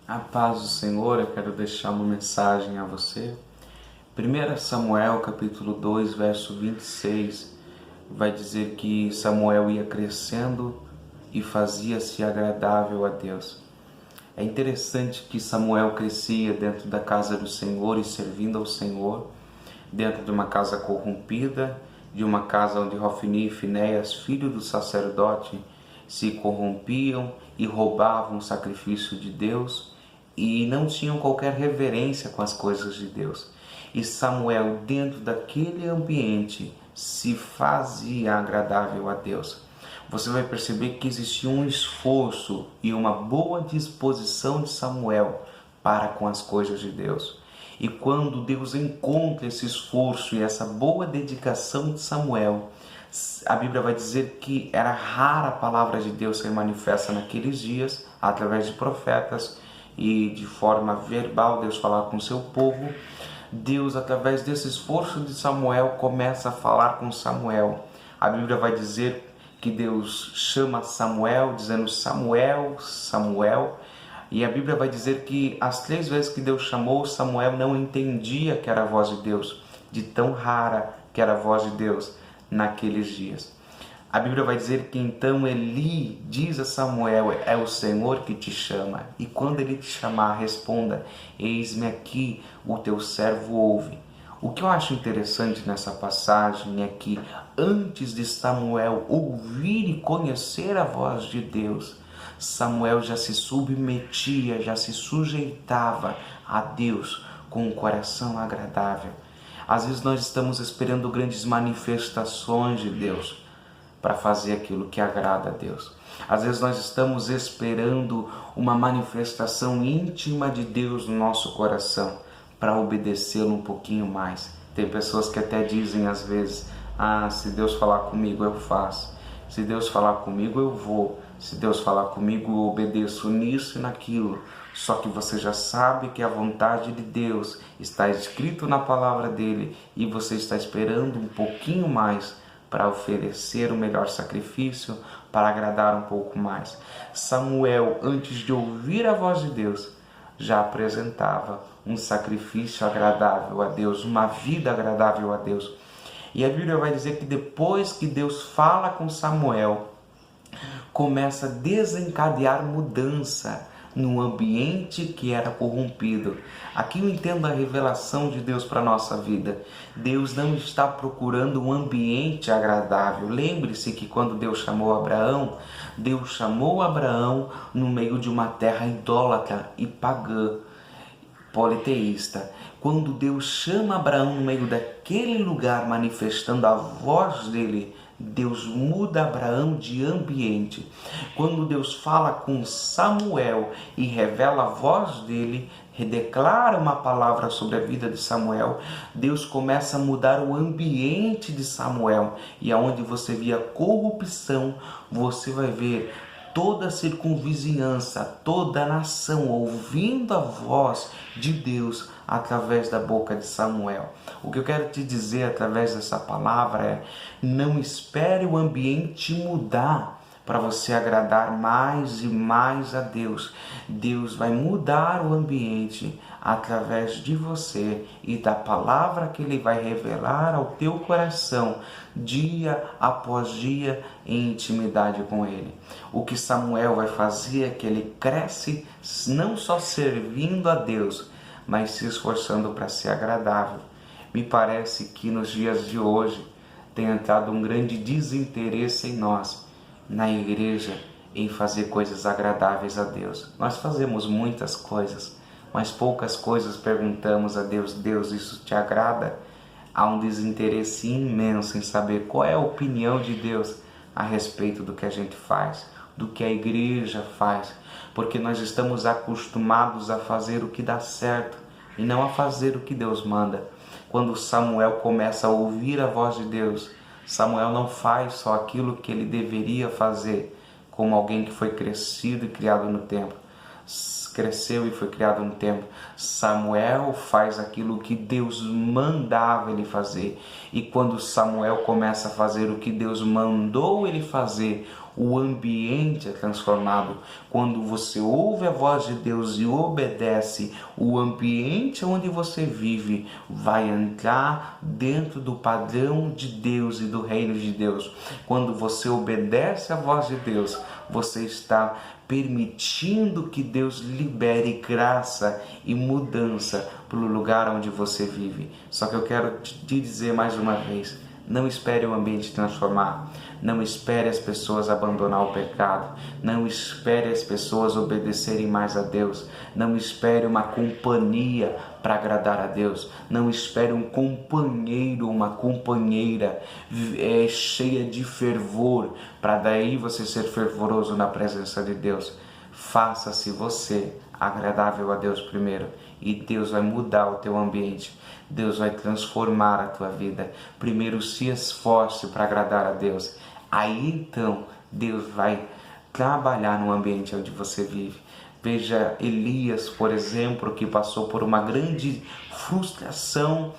A paz do Senhor, eu quero deixar uma mensagem a você. 1 Samuel, capítulo 2, verso 26, vai dizer que Samuel ia crescendo e fazia-se agradável a Deus. É interessante que Samuel crescia dentro da casa do Senhor e servindo ao Senhor, dentro de uma casa corrompida, de uma casa onde Hofni e Finéias, filho do sacerdote, se corrompiam e roubavam o sacrifício de Deus e não tinham qualquer reverência com as coisas de Deus. E Samuel, dentro daquele ambiente, se fazia agradável a Deus. Você vai perceber que existia um esforço e uma boa disposição de Samuel para com as coisas de Deus. E quando Deus encontra esse esforço e essa boa dedicação de Samuel, a Bíblia vai dizer que era rara a palavra de Deus ser manifesta naqueles dias, através de profetas e de forma verbal, Deus falar com o seu povo. Deus, através desse esforço de Samuel, começa a falar com Samuel. A Bíblia vai dizer que Deus chama Samuel, dizendo Samuel, Samuel. E a Bíblia vai dizer que as 3 vezes que Deus chamou, Samuel não entendia que era a voz de Deus, de tão rara que era a voz de Deus naqueles dias. A Bíblia vai dizer que então Eli diz a Samuel, é o Senhor que te chama. E quando ele te chamar, responda, eis-me aqui, o teu servo ouve. O que eu acho interessante nessa passagem é que antes de Samuel ouvir e conhecer a voz de Deus, Samuel já se submetia, já se sujeitava a Deus com um coração agradável. Às vezes nós estamos esperando grandes manifestações de Deus para fazer aquilo que agrada a Deus. Às vezes nós estamos esperando uma manifestação íntima de Deus no nosso coração para obedecê-lo um pouquinho mais. Tem pessoas que até dizem às vezes, se Deus falar comigo eu faço, se Deus falar comigo eu vou, se Deus falar comigo eu obedeço nisso e naquilo. Só que você já sabe que a vontade de Deus está escrito na palavra dele e você está esperando um pouquinho mais para oferecer o melhor sacrifício, para agradar um pouco mais. Samuel, antes de ouvir a voz de Deus, já apresentava um sacrifício agradável a Deus, uma vida agradável a Deus. E a Bíblia vai dizer que depois que Deus fala com Samuel, começa a desencadear mudança no ambiente que era corrompido. Aqui eu entendo a revelação de Deus para a nossa vida. Deus não está procurando um ambiente agradável. Lembre-se que quando Deus chamou Abraão no meio de uma terra idólatra e pagã, politeísta. Quando Deus chama Abraão no meio daquele lugar, manifestando a voz dele, Deus muda Abraão de ambiente. Quando Deus fala com Samuel e revela a voz dele, declara uma palavra sobre a vida de Samuel, Deus começa a mudar o ambiente de Samuel. E aonde você via corrupção, você vai ver toda a circunvizinhança, toda a nação ouvindo a voz de Deus através da boca de Samuel. O que eu quero te dizer através dessa palavra é: não espere o ambiente mudar para você agradar mais e mais a Deus. Deus vai mudar o ambiente através de você e da palavra que Ele vai revelar ao teu coração dia após dia em intimidade com Ele. O que Samuel vai fazer é que ele cresce não só servindo a Deus, mas se esforçando para ser agradável. Me parece que nos dias de hoje tem entrado um grande desinteresse em nós, na igreja, em fazer coisas agradáveis a Deus. Nós fazemos muitas coisas, mas poucas coisas perguntamos a Deus: Deus, isso te agrada? Há um desinteresse imenso em saber qual é a opinião de Deus a respeito do que a gente faz, do que a igreja faz, porque nós estamos acostumados a fazer o que dá certo e não a fazer o que Deus manda. Quando Samuel começa a ouvir a voz de Deus, Samuel não faz só aquilo que ele deveria fazer, como alguém que foi crescido e criado no templo. Cresceu e foi criado no templo. Samuel faz aquilo que Deus mandava ele fazer. E quando Samuel começa a fazer o que Deus mandou ele fazer, o ambiente é transformado. Quando você ouve a voz de Deus e obedece, o ambiente onde você vive vai entrar dentro do padrão de Deus e do reino de Deus. Quando você obedece a voz de Deus, você está permitindo que Deus libere graça e mudança para o lugar onde você vive. Só que eu quero te dizer mais uma vez, não espere o ambiente transformar, não espere as pessoas abandonar o pecado, não espere as pessoas obedecerem mais a Deus, não espere uma companhia para agradar a Deus, não espere um companheiro, uma companheira cheia de fervor, para daí você ser fervoroso na presença de Deus. Faça-se você agradável a Deus primeiro, e Deus vai mudar o teu ambiente. Deus vai transformar a tua vida. Primeiro se esforce para agradar a Deus. Aí então Deus vai trabalhar no ambiente onde você vive. Veja Elias, por exemplo, que passou por uma grande frustração,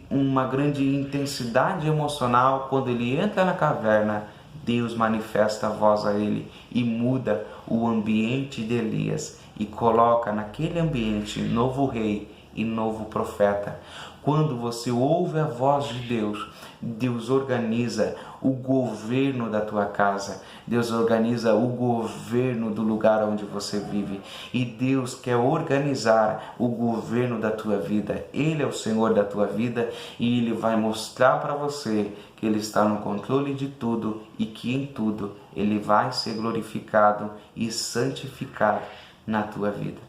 uma grande intensidade emocional. Quando ele entra na caverna, Deus manifesta a voz a ele e muda o ambiente de Elias e coloca naquele ambiente novo rei e novo profeta. Quando você ouve a voz de Deus, Deus organiza o governo da tua casa, Deus organiza o governo do lugar onde você vive, e Deus quer organizar o governo da tua vida. Ele é o Senhor da tua vida e Ele vai mostrar para você que Ele está no controle de tudo e que em tudo Ele vai ser glorificado e santificado na tua vida.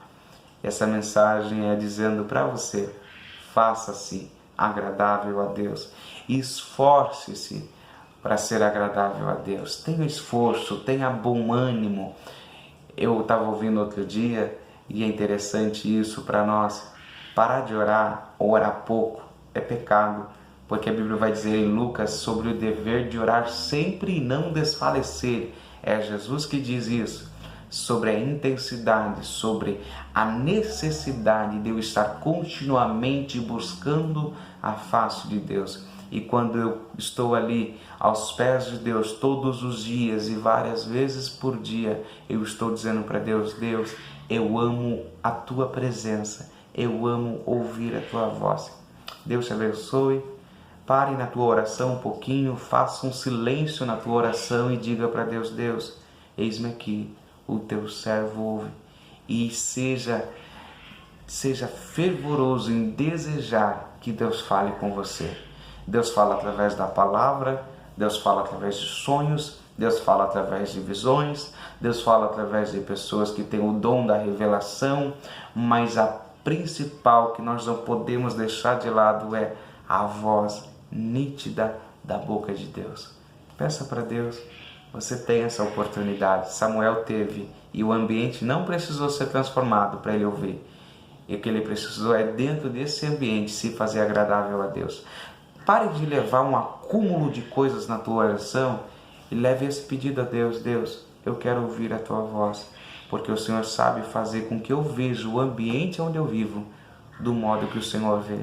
Essa mensagem é dizendo para você: faça-se agradável a Deus, esforce-se para ser agradável a Deus, tenha esforço, tenha bom ânimo. Eu estava ouvindo outro dia, e é interessante isso para nós: parar de orar, ou orar pouco, é pecado, porque a Bíblia vai dizer em Lucas sobre o dever de orar sempre e não desfalecer. É Jesus que diz isso, sobre a intensidade, sobre a necessidade de eu estar continuamente buscando a face de Deus. E quando eu estou ali aos pés de Deus todos os dias e várias vezes por dia, eu estou dizendo para Deus: Deus, eu amo a tua presença, eu amo ouvir a tua voz. Deus te abençoe. Pare na tua oração um pouquinho, faça um silêncio na tua oração e diga para Deus: Deus, eis-me aqui, o teu servo ouve. E seja fervoroso em desejar que Deus fale com você. Deus fala através da palavra, Deus fala através de sonhos, Deus fala através de visões, Deus fala através de pessoas que têm o dom da revelação, mas a principal que nós não podemos deixar de lado é a voz nítida da boca de Deus. Peça para Deus. Você tem essa oportunidade. Samuel teve, e o ambiente não precisou ser transformado para ele ouvir. E o que ele precisou é, dentro desse ambiente, se fazer agradável a Deus. Pare de levar um acúmulo de coisas na tua oração e leve esse pedido a Deus: Deus, eu quero ouvir a tua voz, porque o Senhor sabe fazer com que eu veja o ambiente onde eu vivo do modo que o Senhor vê.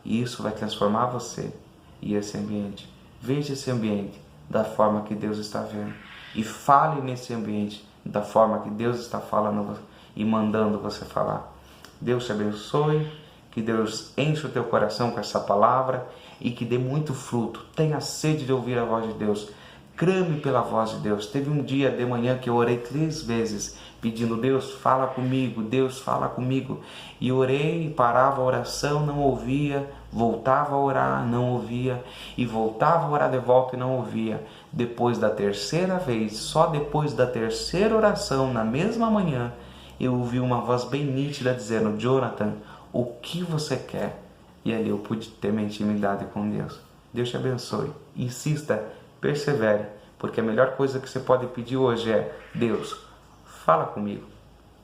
E isso vai transformar você e esse ambiente. Veja esse ambiente da forma que Deus está vendo e fale nesse ambiente da forma que Deus está falando e mandando você falar. Deus te abençoe, que Deus enche o teu coração com essa palavra e que dê muito fruto. Tenha sede de ouvir a voz de Deus, clame pela voz de Deus. Teve um dia de manhã que eu orei 3 vezes pedindo: Deus, fala comigo, Deus, fala comigo. E orei, parava a oração, não ouvia, voltava a orar, não ouvia, e voltava a orar de volta e não ouvia. Depois da 3ª vez, só depois da 3ª oração, na mesma manhã, eu ouvi uma voz bem nítida dizendo: Jonathan, o que você quer? E ali eu pude ter minha intimidade com Deus. Deus te abençoe. Insista, persevere, porque a melhor coisa que você pode pedir hoje é: Deus, fala comigo.